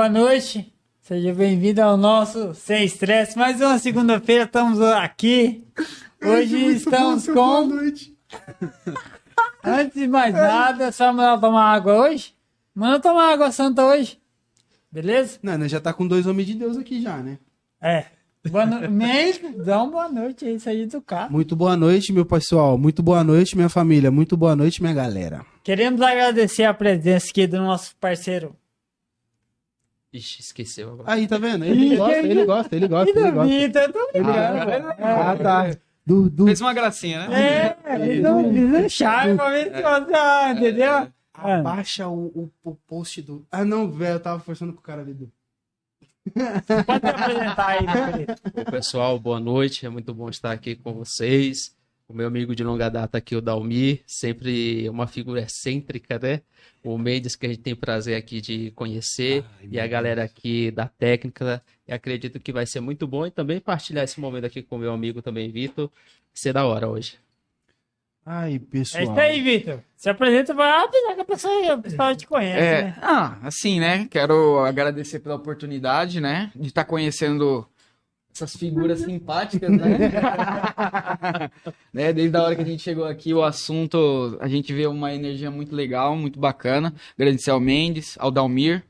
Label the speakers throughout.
Speaker 1: boa noite. Seja bem-vindo ao nosso Sem Estresse. Mais uma segunda-feira, estamos aqui. Hoje estamos com...
Speaker 2: Boa noite.
Speaker 1: Antes de mais nada, Samuel tomar água hoje? Manda tomar água santa hoje. Beleza?
Speaker 2: Não, nós já tá com 2 homens de Deus aqui já, né?
Speaker 1: É. Boa noite. Dá uma boa noite aí, sair do carro.
Speaker 2: Muito boa noite, meu pessoal. Muito boa noite, minha família. Muito boa noite, minha galera.
Speaker 1: Queremos agradecer a presença aqui do nosso parceiro.
Speaker 3: Ixi, esqueceu agora.
Speaker 2: Aí, tá vendo? Ele gosta.
Speaker 1: E do Vitor, tô brincando.
Speaker 2: Ah, tá.
Speaker 3: Fez uma gracinha, né?
Speaker 1: Fiz um charme pra ver se você, entendeu?
Speaker 2: Abaixa o post do... Ah, não, velho, eu tava forçando com o cara ali do...
Speaker 1: Pode se apresentar aí, meu querido.
Speaker 3: Ô, pessoal, boa noite. É muito bom estar aqui com vocês. O meu amigo de longa data aqui, o Dalmir, sempre uma figura excêntrica, né? O Mendes, que a gente tem prazer aqui de conhecer, e a galera aqui da técnica. E acredito que vai ser muito bom e também partilhar esse momento aqui com o meu amigo também, Vitor. Vai ser da hora hoje.
Speaker 2: Ai, pessoal.
Speaker 1: É isso aí, Vitor. Se apresenta pra apesar que o pessoal te conhece, né?
Speaker 4: Assim, né? Quero agradecer pela oportunidade, né? De estar conhecendo essas figuras simpáticas, né? Né? Desde a hora que a gente chegou aqui, o assunto, a gente vê uma energia muito legal, muito bacana. Agradecer ao Mendes, ao Dalmir.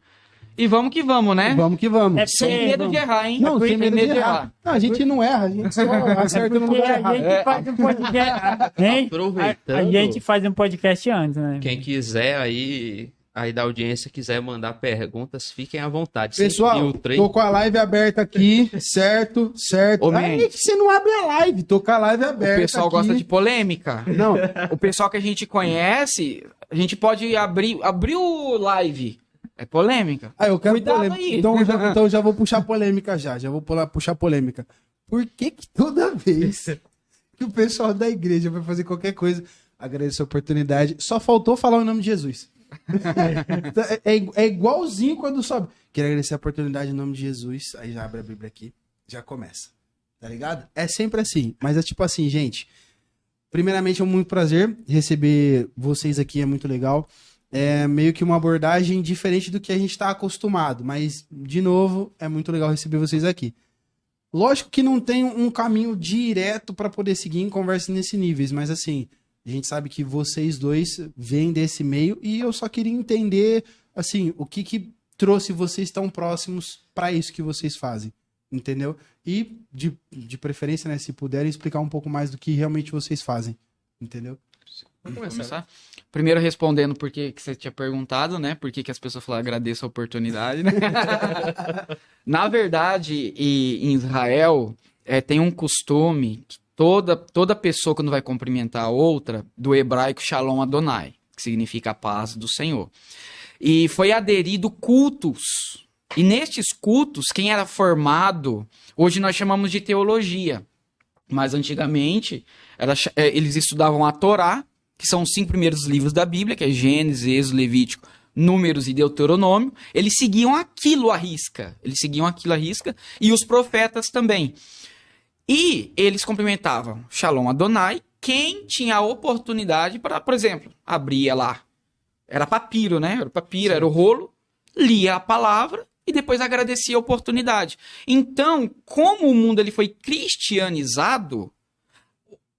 Speaker 4: E vamos que vamos, né?
Speaker 2: Vamos que vamos.
Speaker 1: É
Speaker 4: Sem medo de errar, hein?
Speaker 2: Não, sem medo de errar. Não, a gente não erra, a gente só acerta no
Speaker 1: Porque
Speaker 2: lugar
Speaker 1: a
Speaker 2: errado.
Speaker 1: gente faz um podcast. Hein?
Speaker 3: Aproveitando,
Speaker 1: A gente faz um podcast antes, né?
Speaker 3: quem quiser aí da audiência, quiser mandar perguntas, fiquem à vontade. Sem
Speaker 2: Pessoal,
Speaker 3: filtro, hein?
Speaker 2: tô com a live aberta aqui, certo?
Speaker 4: Ô,
Speaker 2: Aí
Speaker 4: Mendes.
Speaker 2: você não abre a live, tô com a live
Speaker 4: O
Speaker 2: aberta
Speaker 4: pessoal
Speaker 2: aqui.
Speaker 4: gosta de polêmica.
Speaker 2: Não,
Speaker 4: O pessoal que a gente conhece, a gente pode abrir o live. É polêmica.
Speaker 2: eu quero
Speaker 4: Cuidado
Speaker 2: polêmica.
Speaker 4: aí.
Speaker 2: Então já vou puxar polêmica já vou puxar polêmica. Por que toda vez que o pessoal da igreja vai fazer qualquer coisa, agradecer a oportunidade, só faltou falar o nome de Jesus. É igualzinho quando sobe. Quero agradecer a oportunidade em nome de Jesus. Aí já abre a Bíblia aqui, já começa. Tá ligado? É sempre assim. Mas é tipo assim, gente. Primeiramente, é um muito prazer receber vocês aqui, é muito legal. É meio que uma abordagem diferente do que a gente tá acostumado. Mas, de novo, é muito legal receber vocês aqui. Lógico que não tem um caminho direto para poder seguir em conversas nesse níveis, mas assim, a gente sabe que vocês dois vêm desse meio e eu só queria entender, assim, o que trouxe vocês tão próximos para isso que vocês fazem, entendeu? E, de preferência, né, se puderem explicar um pouco mais do que realmente vocês fazem, entendeu?
Speaker 4: Vamos começar? Primeiro respondendo por que você tinha perguntado, né? Por que as pessoas falaram agradeço a oportunidade, né? Na verdade, em Israel, tem um costume que toda pessoa quando vai cumprimentar a outra, do hebraico Shalom Adonai, que significa a paz do Senhor. E foi aderido cultos. E nestes cultos, quem era formado, hoje nós chamamos de teologia, mas antigamente eles estudavam a Torá, que são os 5 primeiros livros da Bíblia, que é Gênesis, Êxodo, Levítico, Números e Deuteronômio. Eles seguiam aquilo à risca. E os profetas também. E eles cumprimentavam Shalom Adonai, quem tinha a oportunidade para, por exemplo, abria lá. Era papiro, né? Era papiro, era o rolo, lia a palavra e depois agradecia a oportunidade. Então, como o mundo ele foi cristianizado,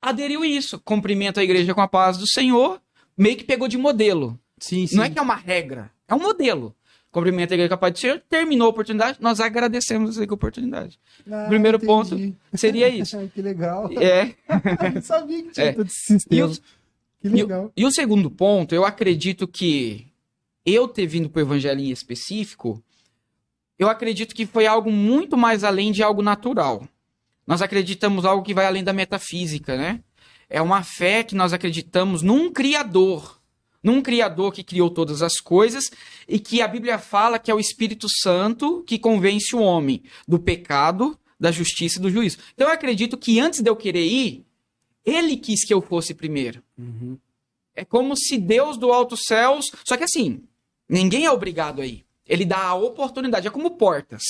Speaker 4: aderiu isso. Cumprimenta a igreja com a paz do Senhor, meio que pegou de modelo.
Speaker 2: Sim.
Speaker 4: Não é que é uma regra, é um modelo. Cumprimenta a igreja com a paz do Senhor, terminou a oportunidade, nós agradecemos a oportunidade. Primeiro ponto seria isso.
Speaker 2: Que legal. Eu não sabia que tinha todo esse sistema. Que legal.
Speaker 4: E o segundo ponto, eu acredito que eu ter vindo para o evangelho em específico, eu acredito que foi algo muito mais além de algo natural. Nós acreditamos algo que vai além da metafísica, né? É uma fé que nós acreditamos num Criador que criou todas as coisas e que a Bíblia fala que é o Espírito Santo que convence o homem do pecado, da justiça e do juízo. Então eu acredito que antes de eu querer ir, ele quis que eu fosse primeiro.
Speaker 2: Uhum.
Speaker 4: É como se Deus do alto céus... Só que assim, ninguém é obrigado a ir. Ele dá a oportunidade, é como portas.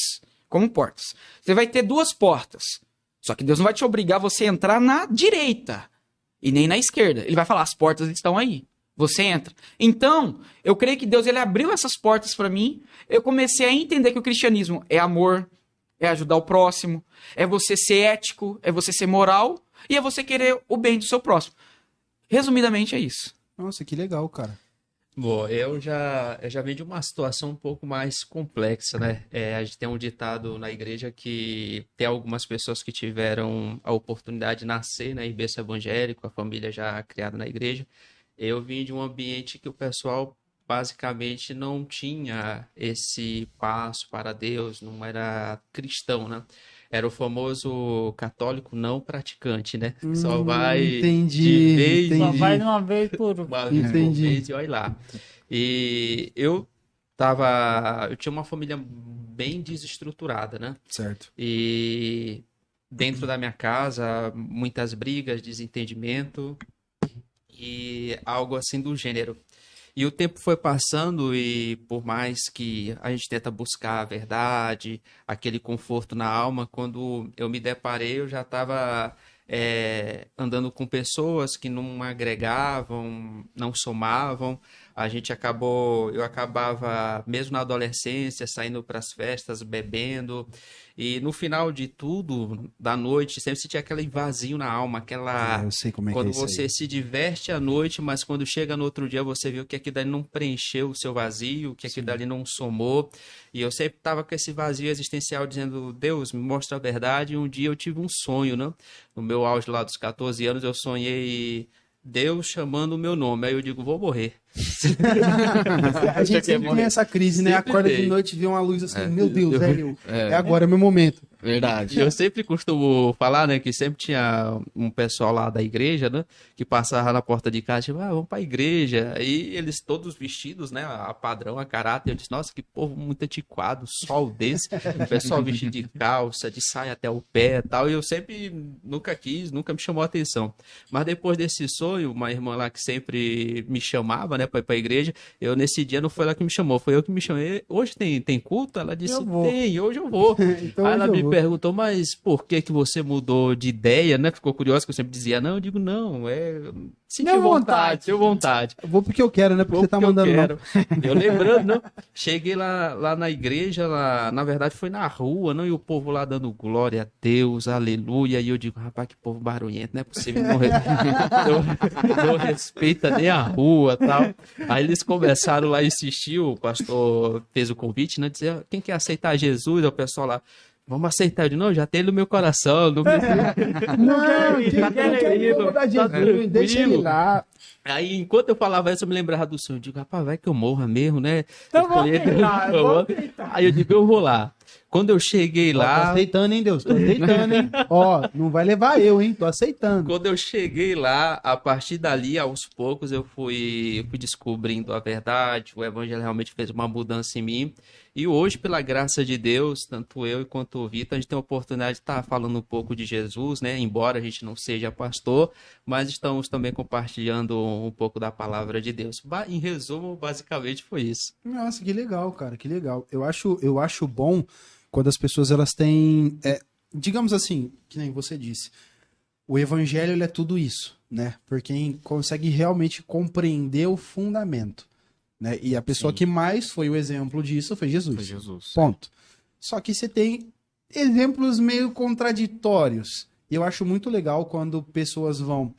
Speaker 4: Você vai ter 2 portas. Só que Deus não vai te obrigar você a entrar na direita e nem na esquerda. Ele vai falar, as portas estão aí. Você entra. Então, eu creio que Deus ele abriu essas portas para mim. Eu comecei a entender que o cristianismo é amor, é ajudar o próximo, é você ser ético, é você ser moral e é você querer o bem do seu próximo. Resumidamente é isso.
Speaker 2: Nossa, que legal, cara.
Speaker 3: Bom, eu já venho de uma situação um pouco mais complexa, né? A gente tem um ditado na igreja que tem algumas pessoas que tiveram a oportunidade de nascer, né, em berço evangélico, a família já criada na igreja. Eu vim de um ambiente que o pessoal basicamente não tinha esse passo para Deus, não era cristão, né? Era o famoso católico não praticante, né? Só vai de vez
Speaker 1: Só
Speaker 2: entendi.
Speaker 1: vai de uma vez por...
Speaker 3: uma vez por
Speaker 2: Entendi.
Speaker 3: mês e olha lá. E eu tinha uma família bem desestruturada, né?
Speaker 2: Certo.
Speaker 3: E dentro da minha casa, muitas brigas, desentendimento e algo assim do gênero. E o tempo foi passando e por mais que a gente tenta buscar a verdade, aquele conforto na alma, quando eu me deparei, eu já estava andando com pessoas que não agregavam, não somavam. Eu acabava, mesmo na adolescência, saindo para as festas, bebendo. E no final de tudo, da noite, sempre sentia aquele vazio na alma, aquela...
Speaker 2: Eu sei como é que é
Speaker 3: Quando
Speaker 2: isso
Speaker 3: você
Speaker 2: aí.
Speaker 3: se diverte à noite, mas quando chega no outro dia, você viu que aquilo dali não preencheu o seu vazio, que aquilo dali não somou. E eu sempre estava com esse vazio existencial, dizendo, Deus, me mostra a verdade. E um dia eu tive um sonho, né? No meu auge lá dos 14 anos, eu sonhei Deus chamando o meu nome. Aí eu digo, vou morrer.
Speaker 2: A gente sempre tem essa crise, né?
Speaker 3: Sempre
Speaker 2: Acorda de
Speaker 3: tem.
Speaker 2: noite e vê uma luz assim, meu Deus,
Speaker 4: É.
Speaker 2: é agora, é meu momento.
Speaker 4: Verdade.
Speaker 3: E eu sempre costumo falar, né, que sempre tinha um pessoal lá da igreja, né, que passava na porta de casa, tipo, vamos pra igreja. E eles todos vestidos, né, a padrão, a caráter. Eu disse, nossa, que povo muito antiquado, sol desse. O pessoal vestido de calça, de saia até o pé e tal. E eu sempre nunca me chamou a atenção. Mas depois desse sonho, uma irmã lá que sempre me chamava, né, pra ir pra igreja, nesse dia não foi ela que me chamou, foi eu que me chamei. Hoje tem culto? Ela disse,
Speaker 1: Eu vou.
Speaker 3: tem, hoje eu vou.
Speaker 2: Então,
Speaker 3: Aí ela
Speaker 2: hoje eu
Speaker 3: me
Speaker 2: vou.
Speaker 3: perguntou, mas por que você mudou de ideia, né? Ficou curiosa, que eu sempre dizia, não, eu digo, não, senti
Speaker 1: Deu
Speaker 3: vontade,
Speaker 1: vontade.
Speaker 3: deu vontade.
Speaker 2: Eu vou porque eu quero, né? Porque você tá
Speaker 3: Porque eu
Speaker 2: mandando não.
Speaker 3: quero. Eu lembrando, não? Cheguei lá na igreja, lá, na verdade foi na rua, não? E o povo lá dando glória a Deus, aleluia. E eu digo, rapaz, que povo barulhento, não é possível, não respeita nem a rua e tal. Aí eles começaram lá a insistir, o pastor fez o convite, né? Dizer, quem quer aceitar Jesus? Aí o pessoal lá, vamos aceitar de novo? Já tem no meu coração, não precisa.
Speaker 2: Não,
Speaker 1: quero ir,
Speaker 2: tá tranquilo,
Speaker 1: quero ir.
Speaker 2: Jesus, deixa ele lá.
Speaker 3: Aí, enquanto eu falava isso, eu me lembrava do sonho. Eu digo, rapaz, vai que eu morra mesmo, né?
Speaker 1: Então vou
Speaker 3: Escolher
Speaker 1: aceitar,
Speaker 3: Deus,
Speaker 1: eu vou
Speaker 3: por favor.
Speaker 1: aceitar.
Speaker 3: Aí eu digo, eu vou lá. Quando eu cheguei
Speaker 2: Tô
Speaker 3: lá,
Speaker 2: aceitando, hein, Deus? Tô aceitando, hein? Ó, não vai levar eu, hein? Tô aceitando.
Speaker 3: quando eu cheguei lá, a partir dali, aos poucos, eu fui descobrindo a verdade. O evangelho realmente fez uma mudança em mim. E hoje, pela graça de Deus, tanto eu quanto o Vitor, a gente tem a oportunidade de estar falando um pouco de Jesus, né? Embora a gente não seja pastor, mas estamos também compartilhando um pouco da palavra de Deus. Em resumo, basicamente foi isso.
Speaker 2: Nossa, que legal, cara, que legal. Eu acho bom quando as pessoas elas têm, digamos assim, que nem você disse, o evangelho ele é tudo isso, né? Por quem consegue realmente compreender o fundamento, né? E a pessoa
Speaker 3: Sim.
Speaker 2: que mais foi o exemplo disso foi Jesus.
Speaker 4: Foi Jesus.
Speaker 2: Ponto. Só que você tem exemplos meio contraditórios. E eu acho muito legal quando pessoas vão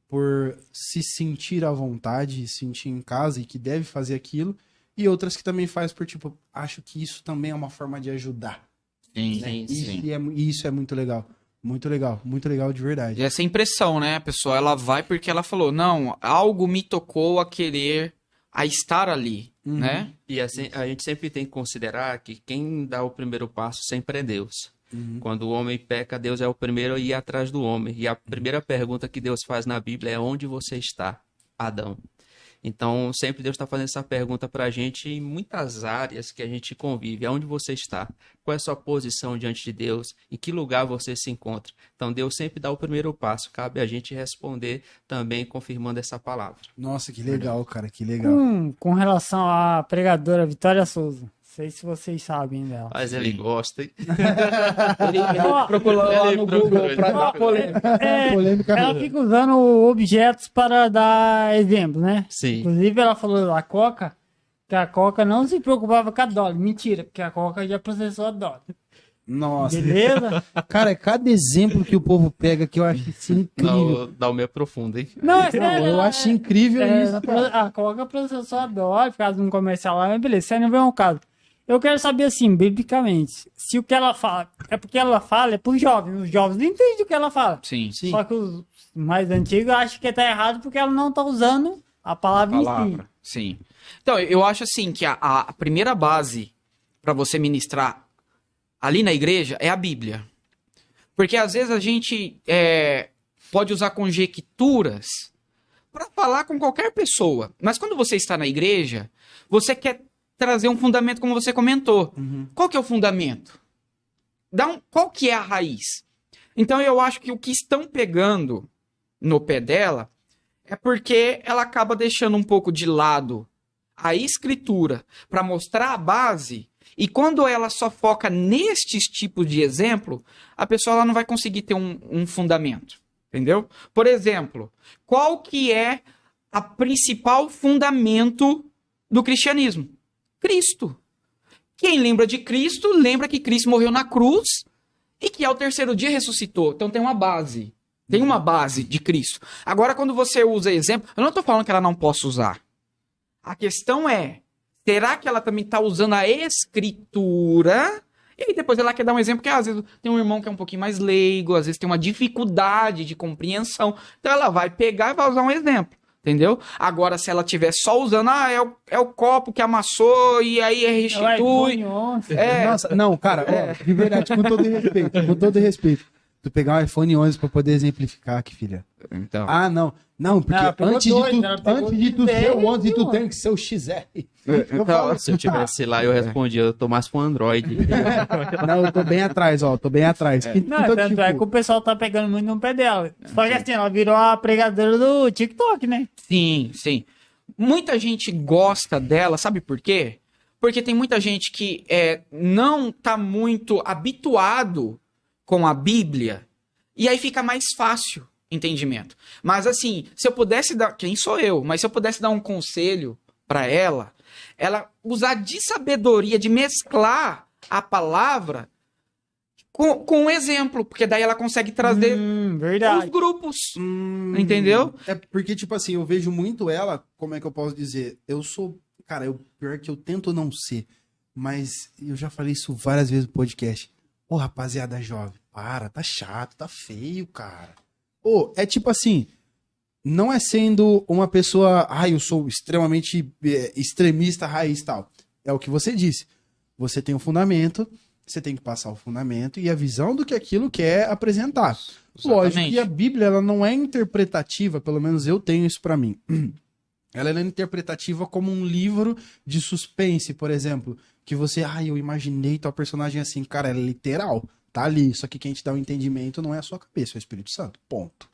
Speaker 2: por se sentir à vontade, sentir em casa e que deve fazer aquilo, e outras que também faz por tipo, acho que isso também é uma forma de ajudar.
Speaker 4: Sim,
Speaker 3: Sim,
Speaker 4: sim.
Speaker 2: E isso é muito legal. Muito legal de verdade.
Speaker 4: E essa impressão, né? A pessoa, ela vai porque ela falou, não, algo me tocou a querer, a estar ali,
Speaker 2: Uhum.
Speaker 4: né?
Speaker 3: E assim, a gente sempre tem que considerar que quem dá o primeiro passo sempre é Deus.
Speaker 2: Uhum.
Speaker 3: Quando o homem peca, Deus é o primeiro a ir atrás do homem. E a primeira pergunta que Deus faz na Bíblia é: onde você está, Adão? Então, sempre Deus está fazendo essa pergunta para a gente em muitas áreas que a gente convive. Aonde você está? Qual é a sua posição diante de Deus? Em que lugar você se encontra? Então, Deus sempre dá o primeiro passo. Cabe a gente responder também confirmando essa palavra.
Speaker 2: Nossa, que legal, cara, que legal.
Speaker 1: Com relação à pregadora Vitória Souza, sei se vocês sabem dela.
Speaker 3: Mas ele gosta, hein?
Speaker 4: Ele
Speaker 1: Ó,
Speaker 4: procurou lá
Speaker 3: ele
Speaker 4: no
Speaker 3: procurou,
Speaker 4: Google
Speaker 3: ele
Speaker 4: pra dar
Speaker 3: procurou.
Speaker 4: polêmica.
Speaker 2: Polêmica.
Speaker 1: Ela fica usando objetos para dar exemplo, né?
Speaker 3: Sim.
Speaker 1: Inclusive, ela falou da Coca, que a Coca não se preocupava com a Dolly. Mentira, porque a Coca já processou a Dolly.
Speaker 2: Nossa.
Speaker 1: Beleza?
Speaker 2: Cara, é cada exemplo que o povo pega que eu acho isso incrível.
Speaker 3: Dá o meio profundo, hein?
Speaker 1: Não, é
Speaker 2: Não,
Speaker 1: sério.
Speaker 2: eu acho incrível isso.
Speaker 1: A Coca processou a Dolly por causa de um comercial lá, mas beleza, isso aí não vem ao caso. Eu quero saber, assim, biblicamente, se o que ela fala é porque ela fala é para os jovens. Os jovens não entendem o que ela fala.
Speaker 4: Sim.
Speaker 1: Só que os mais antigos acham que tá errado porque ela não tá usando a palavra em si.
Speaker 4: Palavra. Sim. Então, eu acho assim que a primeira base para você ministrar ali na igreja é a Bíblia. Porque às vezes a gente pode usar conjecturas para falar com qualquer pessoa. Mas quando você está na igreja, você quer trazer um fundamento, como você comentou. Qual que é o fundamento? Qual que é a raiz? Então eu acho que o que estão pegando no pé dela é porque ela acaba deixando um pouco de lado a escritura para mostrar a base, e quando ela só foca nestes tipos de exemplo, a pessoa ela não vai conseguir ter um fundamento, entendeu? Por exemplo, qual que é a principal fundamento do cristianismo? Cristo. Quem lembra de Cristo, lembra que Cristo morreu na cruz e que ao terceiro dia ressuscitou. Então tem uma base. Tem uma base de Cristo. Agora, quando você usa exemplo, eu não estou falando que ela não possa usar. A questão é, será que ela também está usando a escritura? E aí depois ela quer dar um exemplo que às vezes tem um irmão que é um pouquinho mais leigo, às vezes tem uma dificuldade de compreensão. Então ela vai pegar e vai usar um exemplo. Entendeu? Agora, se ela estiver só usando, é o copo que amassou e aí restitui.
Speaker 2: Nossa, não, cara, ó, de verdade, com todo respeito, tu pegar um iPhone 11 pra poder exemplificar aqui, filha.
Speaker 4: Então.
Speaker 2: Ah, não, porque
Speaker 1: Ela pegou
Speaker 2: antes
Speaker 1: dois,
Speaker 2: de
Speaker 1: ela
Speaker 2: tu,
Speaker 1: pegou
Speaker 2: antes de tu
Speaker 1: 10,
Speaker 2: ser o 11, tu
Speaker 1: mano.
Speaker 2: tem que ser o XR.
Speaker 4: Então,
Speaker 3: Se eu tivesse lá, eu respondia, eu tô mais com Android.
Speaker 2: Não, eu tô bem atrás, ó, tô bem atrás.
Speaker 1: Não,
Speaker 2: Então,
Speaker 1: tanto é que o pessoal tá pegando muito no pé dela. Só que assim, ela virou a pregadora do TikTok, né?
Speaker 4: sim, sim. Muita gente gosta dela, sabe por quê? Porque tem muita gente que não tá muito habituado com a Bíblia, e aí fica mais fácil entendimento. Mas assim, se eu pudesse dar... Quem sou eu? Mas se eu pudesse dar um conselho para ela usar de sabedoria, de mesclar a palavra com um exemplo, porque daí ela consegue trazer os
Speaker 1: Verdade.
Speaker 4: grupos, entendeu?
Speaker 2: É porque, tipo assim, eu vejo muito ela, como é que eu posso dizer? Eu sou, cara, pior que eu tento não ser, mas eu já falei isso várias vezes no podcast. Ô, rapaziada jovem, tá chato, tá feio, cara. Ô, é tipo assim, não é sendo uma pessoa, eu sou extremamente extremista, raiz e tal. É o que você disse. Você tem um fundamento, você tem que passar o fundamento e a visão do que aquilo quer apresentar.
Speaker 4: Exatamente.
Speaker 2: Lógico que a Bíblia ela não é interpretativa, pelo menos eu tenho isso pra mim. Ela é interpretativa como um livro de suspense, por exemplo. Que você, eu imaginei tal personagem assim. Cara, é literal. Tá ali. Só que quem te dá o entendimento não é a sua cabeça, é o Espírito Santo. Ponto.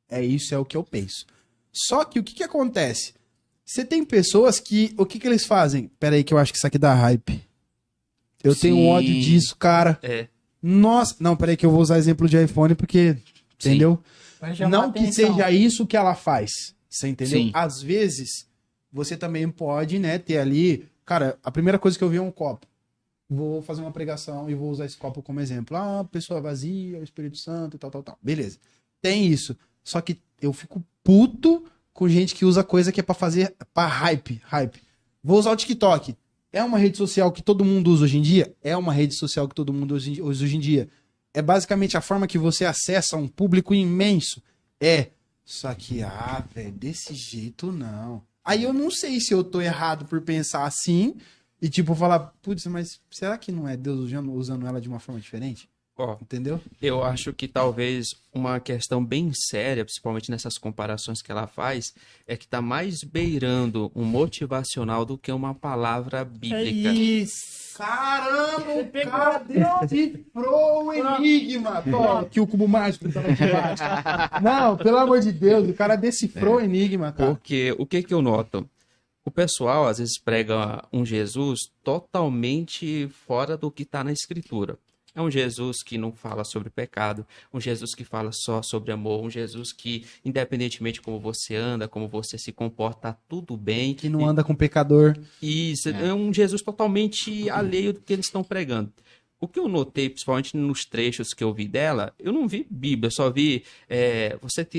Speaker 2: É o que eu penso. Só que o que acontece? Você tem pessoas que... O que eles fazem? Pera aí que eu acho que isso aqui dá hype. Eu tenho
Speaker 4: Sim.
Speaker 2: ódio disso, cara.
Speaker 3: É.
Speaker 2: Nossa... Não, pera aí que eu vou usar exemplo de iPhone porque...
Speaker 4: Sim.
Speaker 2: Entendeu?
Speaker 1: Vai chamar
Speaker 2: Não que
Speaker 1: atenção.
Speaker 2: seja isso que ela faz. Você entendeu?
Speaker 4: Sim.
Speaker 2: Às vezes, você também pode, né, ter ali... Cara, a primeira coisa que eu vi é um copo. Vou fazer uma pregação e vou usar esse copo como exemplo. Pessoa vazia, o Espírito Santo e tal. Beleza. Tem isso. Só que eu fico puto com gente que usa coisa que é pra fazer... Pra hype. Vou usar o TikTok. É uma rede social que todo mundo usa hoje em dia? É uma rede social que todo mundo usa hoje em dia. É basicamente a forma que você acessa um público imenso. Só que, velho, desse jeito não. Aí eu não sei se eu tô errado por pensar assim e, tipo, falar, putz, mas será que não é Deus usando ela de uma forma diferente?
Speaker 3: Ó,
Speaker 2: Entendeu?
Speaker 3: eu acho que talvez uma questão bem séria, principalmente nessas comparações que ela faz, é que tá mais beirando um motivacional do que uma palavra
Speaker 1: É
Speaker 3: bíblica.
Speaker 1: isso.
Speaker 2: Caramba,
Speaker 1: Você
Speaker 2: o
Speaker 1: pegou.
Speaker 2: cara decifrou o enigma. Toma, aqui o cubo mágico que tava aqui embaixo. Não, pelo amor de Deus, o cara decifrou o enigma, cara.
Speaker 3: Porque o que eu noto? O pessoal às vezes prega um Jesus totalmente fora do que está na Escritura. É um Jesus que não fala sobre pecado, um Jesus que fala só sobre amor, um Jesus que, independentemente de como você anda, como você se comporta, tá tudo bem.
Speaker 2: Que não anda com pecador.
Speaker 3: Isso, é um Jesus totalmente alheio do que eles estão pregando. O que eu notei, principalmente nos trechos que eu vi dela, eu não vi Bíblia, eu só vi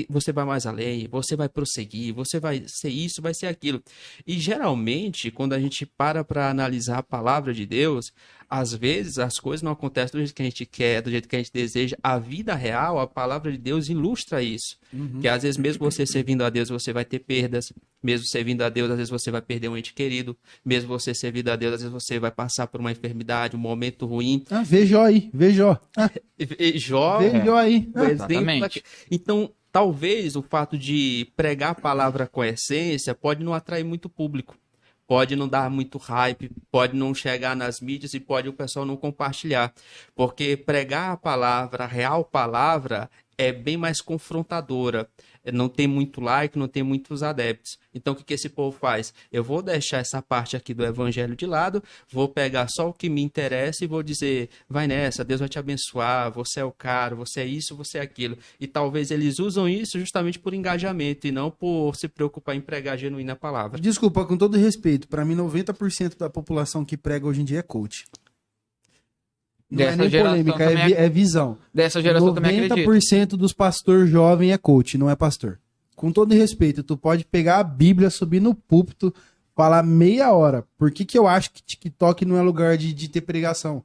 Speaker 3: você vai mais além, você vai prosseguir, você vai ser isso, vai ser aquilo. E geralmente, quando a gente para analisar a palavra de Deus, às vezes as coisas não acontecem do jeito que a gente quer, do jeito que a gente deseja. A vida real, a palavra de Deus ilustra isso. Que às vezes mesmo você servindo a Deus, você vai ter perdas. Mesmo servindo a Deus, às vezes você vai perder um ente querido. Mesmo você servindo a Deus, às vezes você vai passar por uma enfermidade, um momento ruim.
Speaker 2: Vê Jó aí, vê Jó.
Speaker 3: Jó,
Speaker 2: Vê Jó aí.
Speaker 3: um exemplo. Então, talvez o fato de pregar a palavra com essência pode não atrair muito público. Pode não dar muito hype, pode não chegar nas mídias e pode o pessoal não compartilhar. Porque pregar a palavra, a real palavra, é bem mais confrontadora. Não tem muito like, não tem muitos adeptos. Então, o que esse povo faz? Eu vou deixar essa parte aqui do evangelho de lado, vou pegar só o que me interessa e vou dizer, vai nessa, Deus vai te abençoar, você é o cara, você é isso, você é aquilo. E talvez eles usam isso justamente por engajamento e não por se preocupar em pregar a genuína palavra.
Speaker 2: Desculpa, com todo respeito, pra mim 90% da população que prega hoje em dia é coach. Não é nem polêmica, é visão.
Speaker 4: Dessa geração também acredito.
Speaker 2: 90% dos pastores jovens é coach, não é pastor. Com todo respeito, tu pode pegar a Bíblia, subir no púlpito, falar meia hora. Por que eu acho que TikTok não é lugar de ter pregação?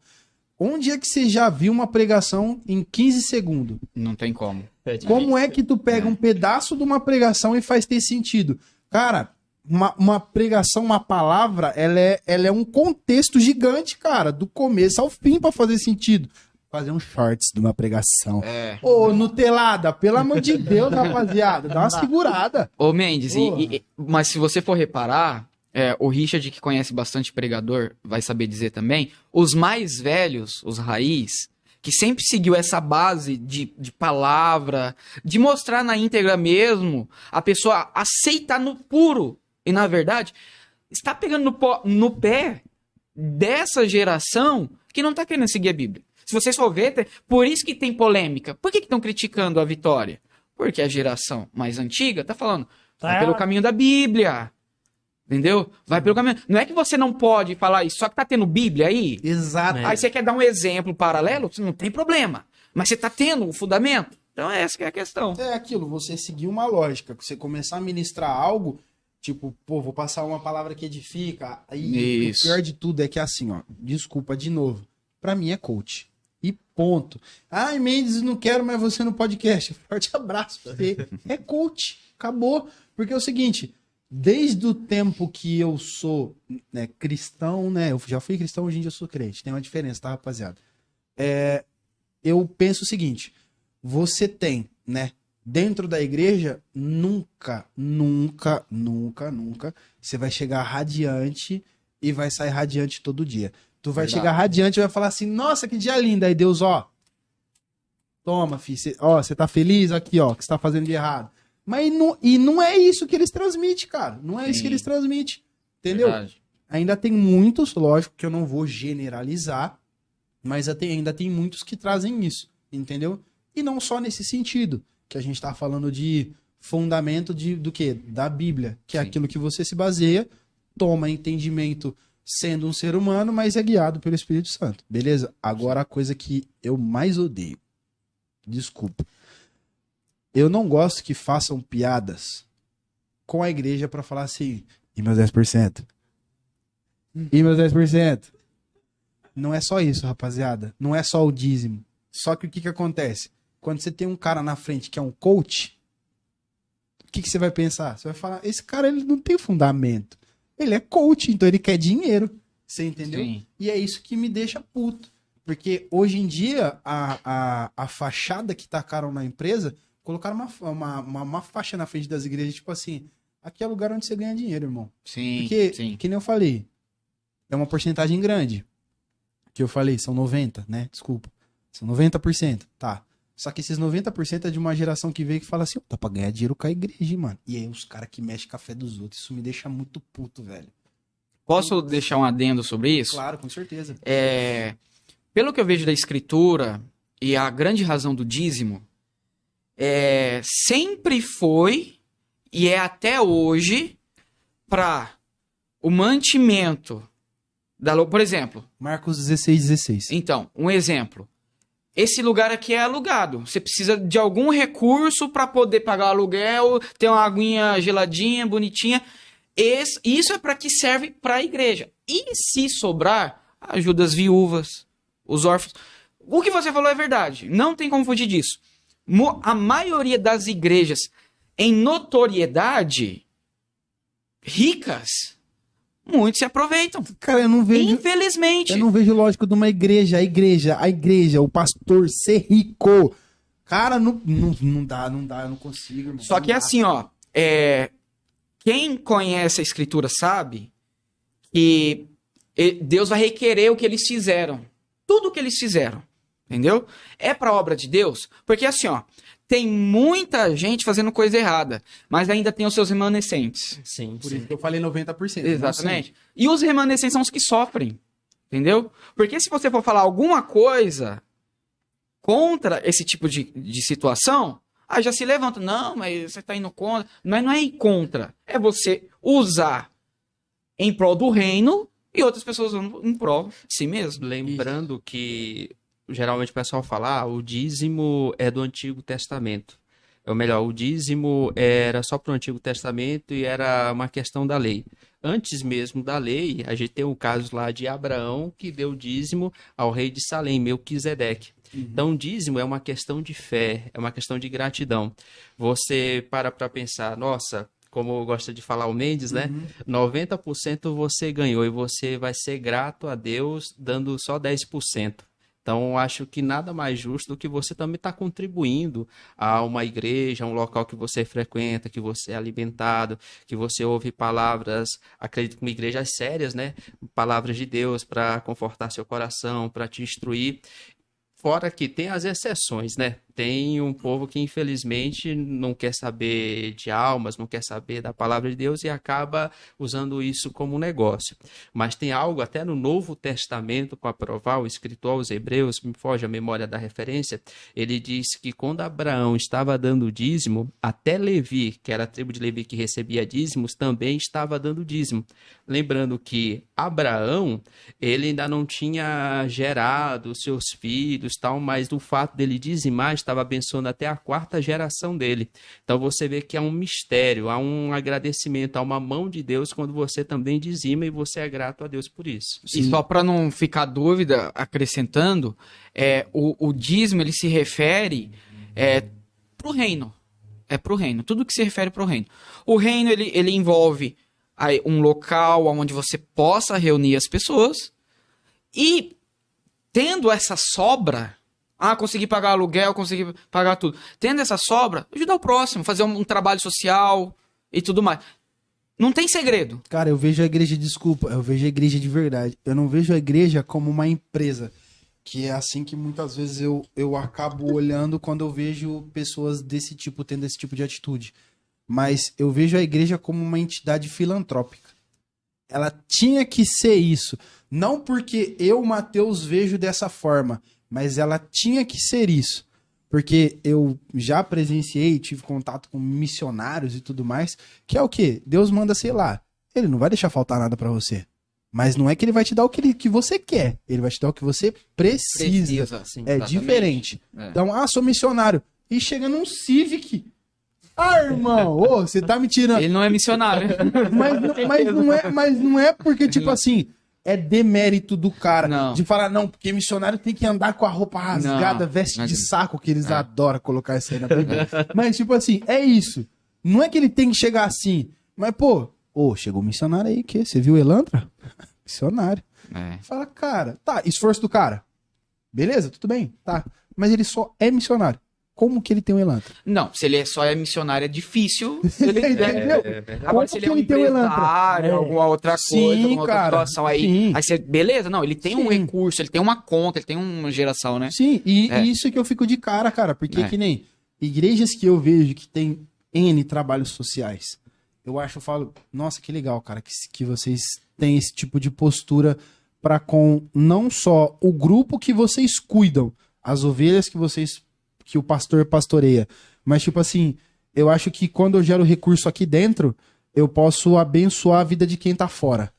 Speaker 2: Onde é que você já viu uma pregação em 15 segundos?
Speaker 4: Não tem como.
Speaker 2: Como é que tu pega um pedaço de uma pregação e faz ter sentido? Cara, uma pregação, uma palavra, ela é um contexto gigante, cara, do começo ao fim pra fazer sentido. Fazer um shorts de uma pregação. Ô, Nutelada, pelo amor de Deus, rapaziada, dá uma segurada.
Speaker 4: Ô, Mendes, mas se você for reparar, o Richard, que conhece bastante pregador, vai saber dizer também, os mais velhos, os raiz, que sempre seguiu essa base de palavra, de mostrar na íntegra mesmo, a pessoa aceita no puro. E, na verdade, está pegando no pé dessa geração que não está querendo seguir a Bíblia. Se vocês for ver, por isso que tem polêmica. Por que estão criticando a Vitória? Porque a geração mais antiga está falando, vai pelo caminho da Bíblia. Entendeu? Vai pelo caminho. Não é que você não pode falar isso, só que tá tendo Bíblia aí.
Speaker 2: Exato.
Speaker 4: Aí você quer dar um exemplo paralelo, não tem problema. Mas você tá tendo o fundamento. Então essa que é a questão.
Speaker 2: É aquilo, você seguir uma lógica, você começar a ministrar algo, tipo, pô, vou passar uma palavra que edifica. Aí, o pior de tudo é que assim, ó, desculpa de novo, pra mim é coach. E ponto. Ai, Mendes, não quero mais você no podcast. Forte abraço pra você. É coach. Acabou. Porque é o seguinte, desde o tempo que eu sou cristão, né? Eu já fui cristão, hoje em dia eu sou crente. Tem uma diferença, tá, rapaziada? Eu penso o seguinte, você tem, né? Dentro da igreja, nunca você vai chegar radiante e vai sair radiante todo dia. Tu vai chegar radiante e vai falar assim, nossa, que dia lindo. Aí Deus, ó, toma, filho, você tá feliz? Aqui, ó, o que você tá fazendo de errado. Mas não é isso que eles transmitem, cara. Não é isso que eles transmitem. Entendeu? Verdade. Ainda tem muitos, lógico que eu não vou generalizar, mas ainda tem muitos que trazem isso, entendeu? E não só nesse sentido, que a gente tá falando de fundamento do quê? Da Bíblia, que é aquilo que você se baseia, toma entendimento sendo um ser humano, mas é guiado pelo Espírito Santo. Beleza? Agora a coisa que eu mais odeio. Desculpa. Eu não gosto que façam piadas com a igreja pra falar assim, e meus 10%? E meus 10%? Não é só isso, rapaziada. Não é só o dízimo. Só que o que acontece? Quando você tem um cara na frente que é um coach, o que você vai pensar? Você vai falar, esse cara ele não tem fundamento. Ele é coach, então ele quer dinheiro. Você entendeu? Sim. E é isso que me deixa puto. Porque hoje em dia, a fachada que tacaram na empresa, colocaram uma faixa na frente das igrejas, tipo assim, aqui é o lugar onde você ganha dinheiro, irmão.
Speaker 4: Sim,
Speaker 2: porque,
Speaker 4: sim.
Speaker 2: que nem eu falei, é uma porcentagem grande. Que eu falei, são 90%, né? Desculpa. São 90%. Tá. Só que esses 90% é de uma geração que veio que fala assim, dá pra ganhar dinheiro com a igreja, hein, mano. E aí os caras que mexem com a fé dos outros, isso me deixa muito puto, velho.
Speaker 4: Posso deixar um adendo sobre isso?
Speaker 2: Claro, com certeza.
Speaker 4: Pelo que eu vejo da escritura, e a grande razão do dízimo, sempre foi, e é até hoje, para o mantimento por exemplo.
Speaker 2: Marcos 16:16.
Speaker 4: Então, um exemplo. Esse lugar aqui é alugado. Você precisa de algum recurso para poder pagar o aluguel, ter uma aguinha geladinha, bonitinha. Isso é para que serve para a igreja. E se sobrar, ajuda as viúvas, os órfãos. O que você falou é verdade. Não tem como fugir disso. A maioria das igrejas em notoriedade, ricas, muitos se aproveitam.
Speaker 2: Cara, eu não vejo...
Speaker 4: Infelizmente.
Speaker 2: Eu não vejo lógico de uma igreja, a igreja, o pastor ser rico. Cara, não dá, eu não consigo, irmão.
Speaker 4: Só que assim, ó, quem conhece a escritura sabe que Deus vai requerer o que eles fizeram. Tudo o que eles fizeram. Entendeu? É pra obra de Deus. Porque assim, ó, tem muita gente fazendo coisa errada, mas ainda tem os seus remanescentes.
Speaker 3: Sim,
Speaker 2: Por isso que eu falei 90%.
Speaker 4: Exatamente. E os remanescentes são os que sofrem. Entendeu? Porque se você for falar alguma coisa contra esse tipo de situação, aí já se levanta. Não, mas você tá indo contra. Mas não é ir contra. É você usar em prol do reino e outras pessoas usando em prol de si mesmo.
Speaker 3: Lembrando que geralmente o pessoal fala, o dízimo é do Antigo Testamento. Ou melhor, o dízimo era só para o Antigo Testamento e era uma questão da lei. Antes mesmo da lei, a gente tem o caso lá de Abraão, que deu dízimo ao rei de Salém, Melquisedeque. Então, dízimo é uma questão de fé, é uma questão de gratidão. Você para pensar, nossa, como gosta de falar o Mendes, né? 90% você ganhou e você vai ser grato a Deus dando só 10%. Então, acho que nada mais justo do que você também estar contribuindo a uma igreja, a um local que você frequenta, que você é alimentado, que você ouve palavras, acredito que igrejas sérias, né? Palavras de Deus para confortar seu coração, para te instruir. Fora que tem as exceções, né? Tem um povo que, infelizmente, não quer saber de almas, não quer saber da palavra de Deus e acaba usando isso como um negócio. Mas tem algo até no Novo Testamento, para provar, o escritor aos Hebreus, me foge a memória da referência, ele diz que quando Abraão estava dando dízimo, até Levi, que era a tribo de Levi que recebia dízimos, também estava dando dízimo. Lembrando que Abraão, ele ainda não tinha gerado seus filhos, tal, mas no fato dele dizimar, estava abençoando até a 4ª geração dele. Então você vê que há um mistério, há um agradecimento, há uma mão de Deus quando você também dizima e você é grato a Deus por isso.
Speaker 4: E só para não ficar dúvida, acrescentando, o dízimo ele se refere pro reino. É pro reino. Tudo que se refere pro reino. O reino ele envolve um local onde você possa reunir as pessoas e tendo essa sobra, consegui pagar aluguel, consegui pagar tudo. Tendo essa sobra, ajudar o próximo, fazer um trabalho social e tudo mais. Não tem segredo.
Speaker 2: Cara, eu vejo a igreja, eu vejo a igreja de verdade. Eu não vejo a igreja como uma empresa, que é assim que muitas vezes eu acabo olhando quando eu vejo pessoas desse tipo, tendo esse tipo de atitude. Mas eu vejo a igreja como uma entidade filantrópica. Ela tinha que ser isso. Não porque eu, Mateus, vejo dessa forma, mas ela tinha que ser isso. Porque eu já presenciei, tive contato com missionários e tudo mais, que é o quê? Deus manda, sei lá, ele não vai deixar faltar nada pra você. Mas não é que ele vai te dar o que você quer, ele vai te dar o que você precisa.
Speaker 4: Sim,
Speaker 2: é diferente. Então, sou missionário. E chega num Civic. Irmão, você tá me tirando.
Speaker 4: Ele não é missionário.
Speaker 2: mas não é porque, tipo assim, é demérito do cara.
Speaker 4: Não.
Speaker 2: De falar, não, porque missionário tem que andar com a roupa rasgada, veste de saco, que eles adoram colocar isso aí na Bíblia. Mas, tipo assim, é isso. Não é que ele tem que chegar assim. Mas, chegou um missionário aí, que? Você viu o Elantra? Missionário. Fala, cara, tá, esforço do cara. Beleza, tudo bem, tá. Mas ele só é missionário. como que ele tem um Elantra?
Speaker 4: Não, se ele só é missionário, é difícil. Ele,
Speaker 2: Entendeu?
Speaker 4: Agora,
Speaker 2: Como
Speaker 4: se ele
Speaker 2: que
Speaker 4: é um
Speaker 2: ele tem um Elantra?
Speaker 4: empresário, alguma outra coisa,
Speaker 2: Sim,
Speaker 4: alguma outra
Speaker 2: cara,
Speaker 4: situação aí.
Speaker 2: sim.
Speaker 4: Aí você, beleza, não, ele tem um
Speaker 2: Sim.
Speaker 4: recurso, ele tem uma conta, ele tem uma geração, né?
Speaker 2: Sim, e
Speaker 4: É.
Speaker 2: isso que eu fico de cara, porque
Speaker 4: É.
Speaker 2: que nem igrejas que eu vejo que tem N trabalhos sociais, eu falo, nossa, que legal, cara, que vocês têm esse tipo de postura para com não só o grupo que vocês cuidam, as ovelhas que o pastor pastoreia, mas tipo assim, eu acho que quando eu gero recurso aqui dentro, eu posso abençoar a vida de quem tá fora.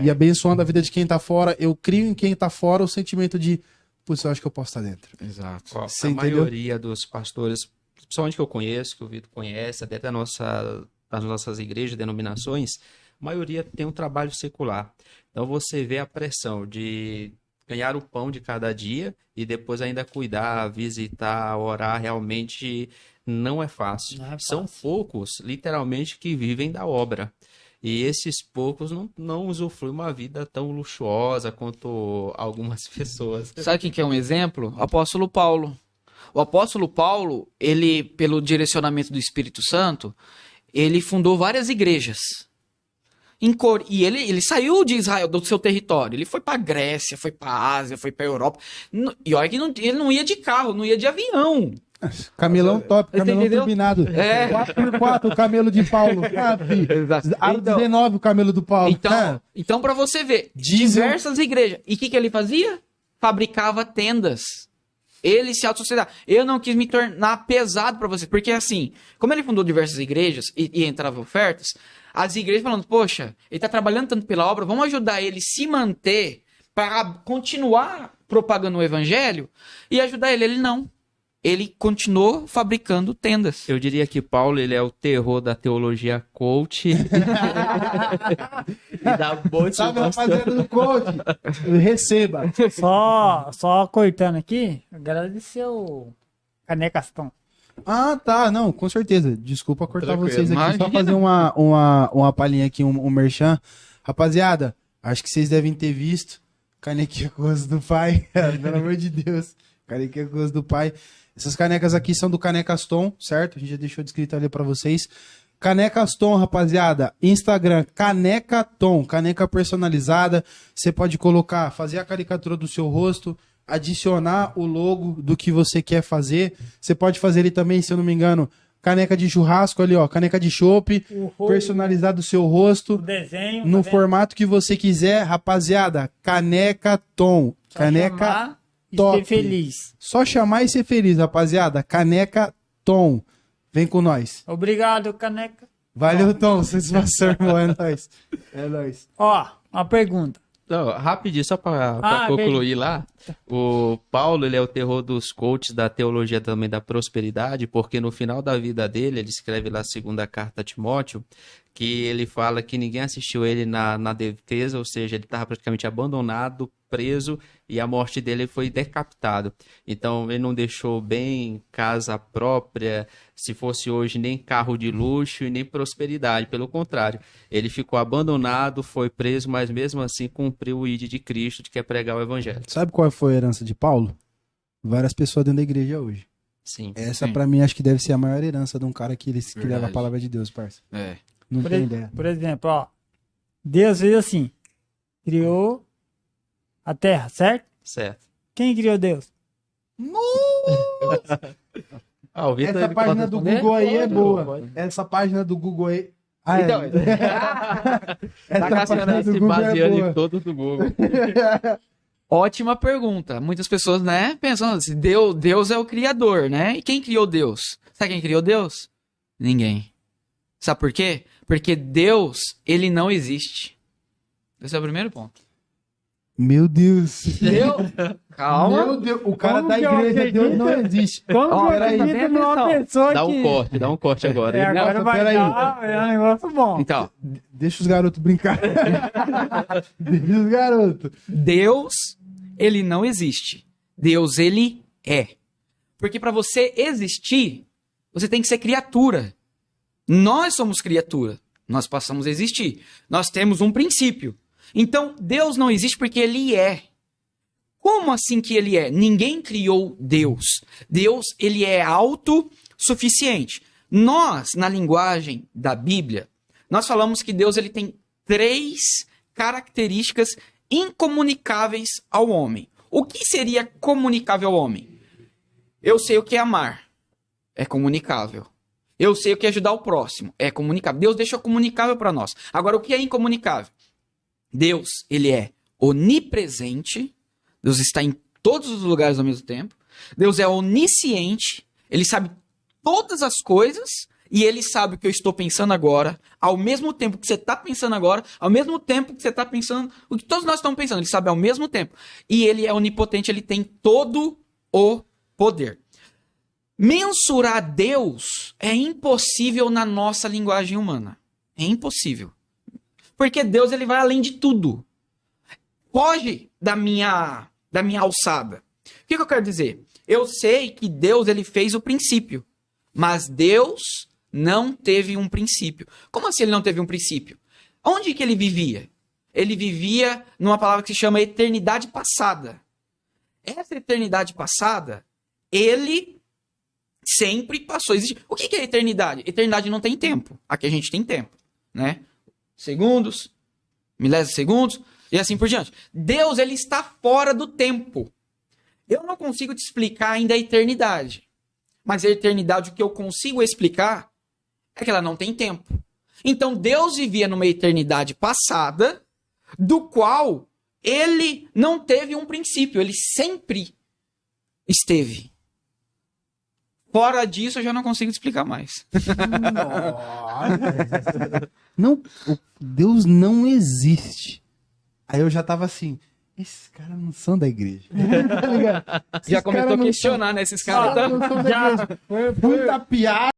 Speaker 2: E abençoando a vida de quem tá fora, eu crio em quem tá fora o sentimento de, putz, eu acho que eu posso estar dentro.
Speaker 4: Exato.
Speaker 3: Ó,
Speaker 2: Você
Speaker 3: a
Speaker 2: entendeu?
Speaker 3: maioria dos pastores, principalmente que eu conheço, que o Vitor conhece, até das nossas igrejas, denominações, a maioria tem um trabalho secular. Então você vê a pressão de ganhar o pão de cada dia e depois ainda cuidar, visitar, orar, realmente não é fácil.
Speaker 1: Não é
Speaker 3: São
Speaker 1: fácil.
Speaker 3: poucos, literalmente, que vivem da obra. E esses poucos não usufruem uma vida tão luxuosa quanto algumas pessoas.
Speaker 4: Sabe quem que é um exemplo? O apóstolo Paulo. O apóstolo Paulo, ele, pelo direcionamento do Espírito Santo, ele fundou várias igrejas. E ele saiu de Israel, do seu território. Ele foi pra Grécia, foi pra Ásia, foi pra Europa. E olha que ele não ia de carro, não ia de avião.
Speaker 2: Camelão top, camelão
Speaker 4: entendeu?
Speaker 2: turbinado.
Speaker 4: É.
Speaker 2: 4x4, o camelo de Paulo. Ah, fi. Aro
Speaker 4: Então-
Speaker 2: 19, o camelo do Paulo.
Speaker 4: Então para você ver,
Speaker 2: Diesel.
Speaker 4: diversas igrejas. E o que ele fazia? Fabricava tendas. Ele se autossustentar. Eu não quis me tornar pesado para você, porque assim, como ele fundou diversas igrejas e entrava ofertas, as igrejas falando, poxa, ele tá trabalhando tanto pela obra, vamos ajudar ele a se manter para continuar propagando o evangelho e ajudar ele. Ele não. Ele continuou fabricando tendas.
Speaker 3: Eu diria que Paulo, ele é o terror da teologia coach. E da boa
Speaker 2: Sabe, rapaziada do coach? Receba.
Speaker 1: Só cortando aqui, agradecer o Canecastão.
Speaker 2: Ah, tá. Não, com certeza. Desculpa cortar
Speaker 3: Tranquilo,
Speaker 2: vocês aqui. Só
Speaker 4: imagina.
Speaker 2: fazer uma palhinha aqui, um merchan. Rapaziada, acho que vocês devem ter visto. Canequinha com o rosto do pai. Pelo amor de Deus. Canequinha com o rosto do pai. Essas canecas aqui são do Canecaston, certo? A gente já deixou descrito ali pra vocês. Canecaston, rapaziada. Instagram, Canecaton. Caneca personalizada. Você pode colocar, fazer a caricatura do seu rosto, adicionar o logo do que você quer fazer. Você pode fazer ele também, se eu não me engano, caneca de churrasco ali, ó. Caneca de chopp, personalizar do seu
Speaker 1: O
Speaker 2: rosto.
Speaker 1: desenho.
Speaker 2: No
Speaker 1: tá vendo?
Speaker 2: formato que você quiser, rapaziada. Canecaton.
Speaker 1: Só
Speaker 2: Caneca
Speaker 1: chamar e
Speaker 2: top.
Speaker 1: ser feliz.
Speaker 2: Só chamar e ser feliz, rapaziada. Caneca Tom. Vem com nós.
Speaker 1: Obrigado, Caneca.
Speaker 2: Valeu, Tom. Satisfação, irmão. É nóis. É nóis.
Speaker 1: Ó, uma pergunta.
Speaker 3: Não, rapidinho, só para
Speaker 1: Ah,
Speaker 3: concluir lá. O Paulo, ele é o terror dos coaches da teologia também da prosperidade, porque no final da vida dele, ele escreve lá a segunda carta a Timóteo, que ele fala que ninguém assistiu ele na defesa, ou seja, ele estava praticamente abandonado, preso, e a morte dele foi decapitado. Então, ele não deixou bem casa própria, se fosse hoje, nem carro de luxo e nem prosperidade. Pelo contrário, ele ficou abandonado, foi preso, mas mesmo assim cumpriu o ID de Cristo, de que é pregar o evangelho.
Speaker 2: Sabe qual foi a herança de Paulo? Várias pessoas dentro da igreja hoje.
Speaker 3: Sim.
Speaker 2: Essa,
Speaker 4: Sim.
Speaker 2: pra mim, acho que deve ser a maior herança de um cara que leva a
Speaker 4: Verdade.
Speaker 2: palavra de Deus, parça.
Speaker 4: É.
Speaker 2: Não tem ideia.
Speaker 1: Por exemplo, ó. Deus fez assim. Criou a terra, certo?
Speaker 3: Certo.
Speaker 1: Quem criou Deus?
Speaker 3: Ah, o Vitor,
Speaker 2: Essa
Speaker 3: ele
Speaker 2: página
Speaker 3: pode
Speaker 2: do
Speaker 3: responder?
Speaker 2: Google aí é
Speaker 3: Pode,
Speaker 2: boa.
Speaker 3: pode.
Speaker 2: Essa página do Google aí... Ah,
Speaker 4: Então,
Speaker 2: Essa página do
Speaker 3: se
Speaker 2: Google é
Speaker 3: baseando
Speaker 2: boa.
Speaker 3: em todos do Google.
Speaker 4: ótima pergunta. Muitas pessoas, né, pensam assim, Deus é o criador, né? E quem criou Deus? Sabe quem criou Deus? Ninguém. Sabe por quê? Porque Deus, ele não existe. Esse é o primeiro ponto.
Speaker 2: Meu Deus.
Speaker 4: Entendeu? Calma.
Speaker 2: Meu Deus. O cara
Speaker 1: Como
Speaker 2: da
Speaker 1: que eu
Speaker 2: igreja,
Speaker 1: acredito?
Speaker 2: Deus não existe.
Speaker 1: Como
Speaker 4: Ó,
Speaker 1: que eu
Speaker 2: peraí,
Speaker 1: acredito
Speaker 4: presta
Speaker 1: numa
Speaker 4: atenção.
Speaker 1: pessoa
Speaker 3: Dá
Speaker 1: que...
Speaker 3: um corte agora.
Speaker 1: É, agora
Speaker 2: Nossa,
Speaker 1: vai
Speaker 2: peraí.
Speaker 1: dar é um negócio bom.
Speaker 4: Então,
Speaker 2: Deixa os garotos brincar. Deixa os garotos.
Speaker 4: Deus, ele não existe. Deus, ele é. Porque para você existir, você tem que ser criatura. Nós somos criatura. Nós passamos a existir. Nós temos um princípio. Então, Deus não existe porque ele é. Como assim que ele é? Ninguém criou Deus. Deus, ele é autossuficiente. Nós, na linguagem da Bíblia, nós falamos que Deus ele tem 3 características incomunicáveis ao homem. O que seria comunicável ao homem? Eu sei o que é amar. É comunicável. Eu sei o que é ajudar o próximo. É comunicável. Deus deixou comunicável para nós. Agora, o que é incomunicável? Deus, ele é onipresente. Deus está em todos os lugares ao mesmo tempo. Deus é onisciente. Ele sabe todas as coisas. E ele sabe o que eu estou pensando agora, ao mesmo tempo que você está pensando agora, ao mesmo tempo que você está pensando, o que todos nós estamos pensando, ele sabe ao mesmo tempo. E ele é onipotente, ele tem todo o poder. Mensurar Deus é impossível na nossa linguagem humana. É impossível. Porque Deus ele vai além de tudo. Foge da minha alçada. O que eu quero dizer? Eu sei que Deus ele fez o princípio, mas Deus não teve um princípio. Como assim ele não teve um princípio? Onde que ele vivia? Ele vivia numa palavra que se chama eternidade passada. Essa eternidade passada, ele sempre passou. O que é eternidade? Eternidade não tem tempo. Aqui a gente tem tempo, né? Segundos, milésimos de segundos e assim por diante. Deus, ele está fora do tempo. Eu não consigo te explicar ainda a eternidade. Mas a eternidade, o que eu consigo explicar é que ela não tem tempo. Então Deus vivia numa eternidade passada, do qual ele não teve um princípio, ele sempre esteve. Fora disso, eu já não consigo explicar mais.
Speaker 2: Não, Deus não existe. Aí eu já tava assim, esses caras não são da igreja. Tá ligado?
Speaker 4: Já começou a questionar, né? Esses caras
Speaker 2: Puta piada.